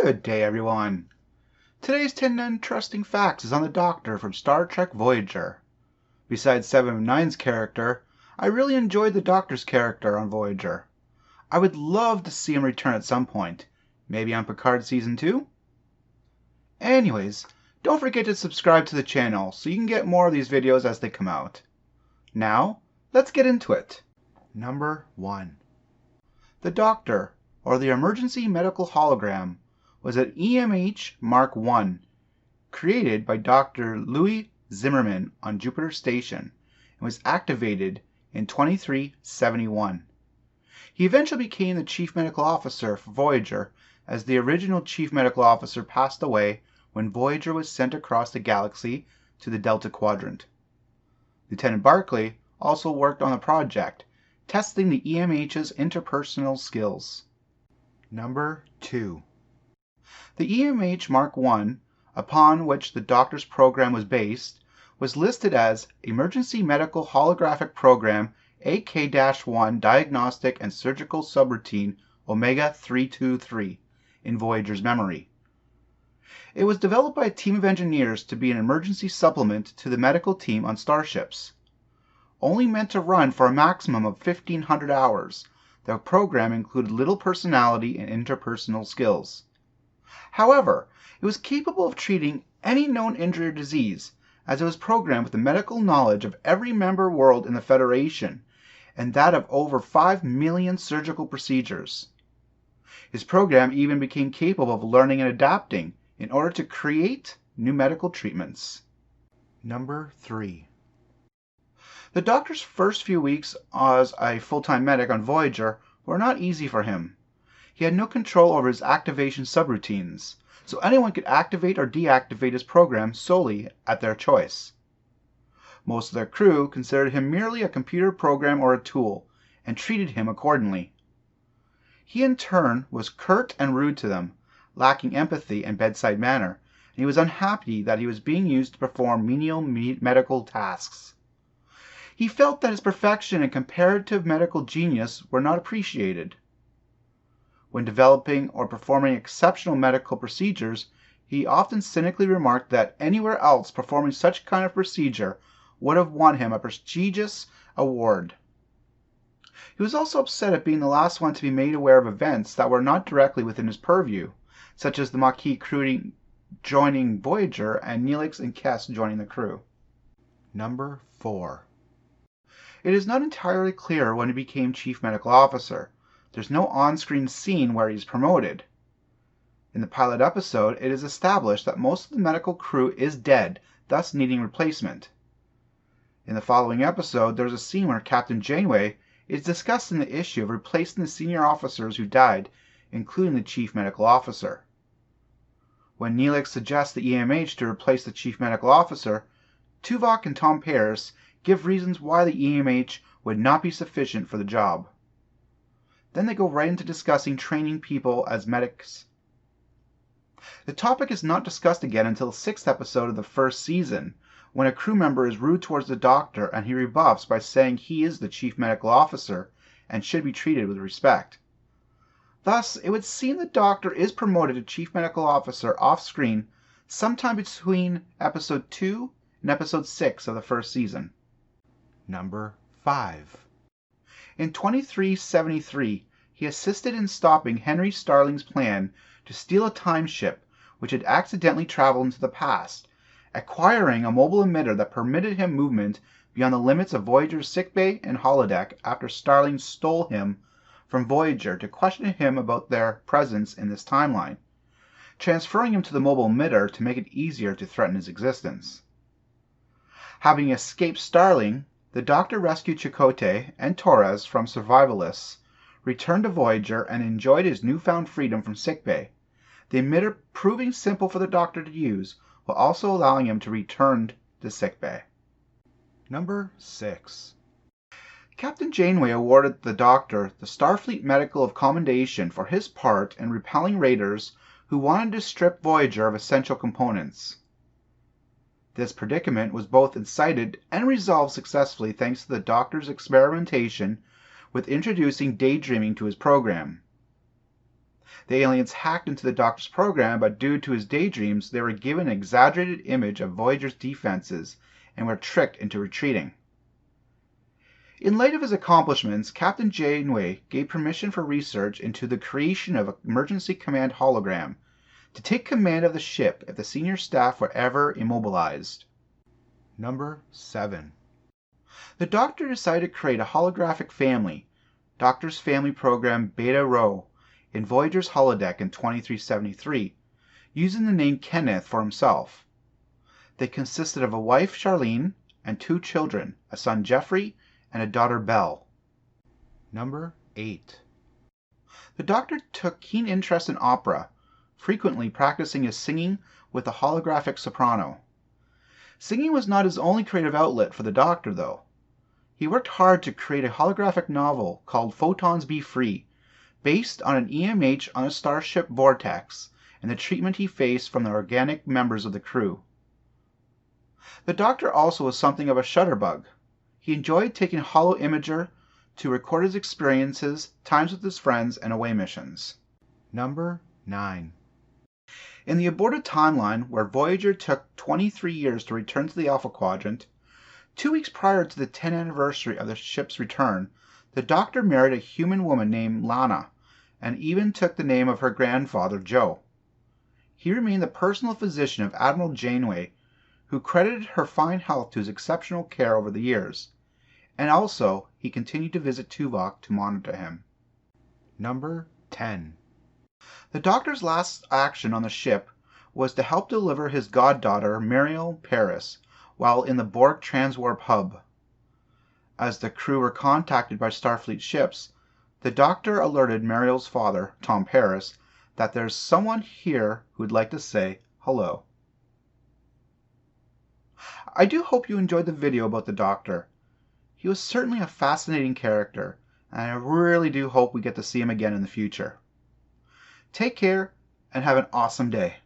Good day, everyone. Today's 10 interesting facts is on the Doctor from Star Trek Voyager. Besides 7 of 9's character, I really enjoyed the Doctor's character on Voyager. I would love to see him return at some point, maybe on Picard Season 2? Anyways, don't forget to subscribe to the channel so you can get more of these videos as they come out. Now, let's get into it. Number 1. The Doctor, or the Emergency Medical Hologram, was an EMH Mark I, created by Dr. Louis Zimmerman on Jupiter Station and was activated in 2371. He eventually became the Chief Medical Officer for Voyager, as the original Chief Medical Officer passed away when Voyager was sent across the galaxy to the Delta Quadrant. Lieutenant Barclay also worked on the project, testing the EMH's interpersonal skills. Number 2. The EMH Mark I, upon which the Doctor's program was based, was listed as Emergency Medical Holographic Program AK-1 Diagnostic and Surgical Subroutine Omega 323 in Voyager's memory. It was developed by a team of engineers to be an emergency supplement to the medical team on starships. Only meant to run for a maximum of 1,500 hours, the program included little personality and interpersonal skills. However, it was capable of treating any known injury or disease, as it was programmed with the medical knowledge of every member world in the Federation, and that of over 5 million surgical procedures. His program even became capable of learning and adapting in order to create new medical treatments. Number 3. The Doctor's first few weeks as a full-time medic on Voyager were not easy for him. He had no control over his activation subroutines, so anyone could activate or deactivate his program solely at their choice. Most of their crew considered him merely a computer program or a tool, and treated him accordingly. He in turn was curt and rude to them, lacking empathy and bedside manner, and he was unhappy that he was being used to perform menial medical tasks. He felt that his perfection and comparative medical genius were not appreciated. When developing or performing exceptional medical procedures, he often cynically remarked that anywhere else performing such kind of procedure would have won him a prestigious award. He was also upset at being the last one to be made aware of events that were not directly within his purview, such as the Maquis crew joining Voyager and Neelix and Kes joining the crew. Number 4. It is not entirely clear when he became Chief Medical Officer. There's no on-screen scene where he's promoted. In the pilot episode, it is established that most of the medical crew is dead, thus needing replacement. In the following episode, there's a scene where Captain Janeway is discussing the issue of replacing the senior officers who died, including the Chief Medical Officer. When Neelix suggests the EMH to replace the Chief Medical Officer, Tuvok and Tom Paris give reasons why the EMH would not be sufficient for the job. Then they go right into discussing training people as medics. The topic is not discussed again until the 6th episode of the first season, when a crew member is rude towards the Doctor and he rebuffs by saying he is the Chief Medical Officer and should be treated with respect. Thus, it would seem the Doctor is promoted to Chief Medical Officer off-screen sometime between Episode 2 and Episode 6 of the first season. Number 5. In 2373, he assisted in stopping Henry Starling's plan to steal a time ship which had accidentally traveled into the past, acquiring a mobile emitter that permitted him movement beyond the limits of Voyager's sickbay and holodeck after Starling stole him from Voyager to question him about their presence in this timeline, transferring him to the mobile emitter to make it easier to threaten his existence. Having escaped Starling, the Doctor rescued Chakotay and Torres from survivalists, returned to Voyager, and enjoyed his newfound freedom from sickbay, the emitter proving simple for the Doctor to use, while also allowing him to return to sickbay. Number 6. Captain Janeway awarded the Doctor the Starfleet Medical of Commendation for his part in repelling raiders who wanted to strip Voyager of essential components. This predicament was both incited and resolved successfully thanks to the Doctor's experimentation with introducing daydreaming to his program. The aliens hacked into the Doctor's program, but due to his daydreams, they were given an exaggerated image of Voyager's defenses and were tricked into retreating. In light of his accomplishments, Captain Janeway gave permission for research into the creation of an emergency command hologram to take command of the ship if the senior staff were ever immobilized. Number 7. The Doctor decided to create a holographic family, Doctor's Family Program Beta Rho, in Voyager's holodeck in 2373, using the name Kenneth for himself. They consisted of a wife, Charlene, and 2 children, a son, Jeffrey, and a daughter, Belle. Number 8. The Doctor took keen interest in opera, frequently practicing his singing with a holographic soprano. Singing was not his only creative outlet for the Doctor, though. He worked hard to create a holographic novel called Photons Be Free, based on an EMH on a starship vortex and the treatment he faced from the organic members of the crew. The Doctor also was something of a shutterbug. He enjoyed taking holo Emitter to record his experiences, times with his friends, and away missions. Number 9. In the aborted timeline, where Voyager took 23 years to return to the Alpha Quadrant, 2 weeks prior to the 10th anniversary of the ship's return, the Doctor married a human woman named Lana, and even took the name of her grandfather, Joe. He remained the personal physician of Admiral Janeway, who credited her fine health to his exceptional care over the years, and also he continued to visit Tuvok to monitor him. Number 10. The Doctor's last action on the ship was to help deliver his goddaughter, Muriel, Paris, while in the Borg transwarp hub. As the crew were contacted by Starfleet ships, the Doctor alerted Muriel's father, Tom Paris, that there's someone here who'd like to say hello. I do hope you enjoyed the video about the Doctor. He was certainly a fascinating character, and I really do hope we get to see him again in the future. Take care, and have an awesome day.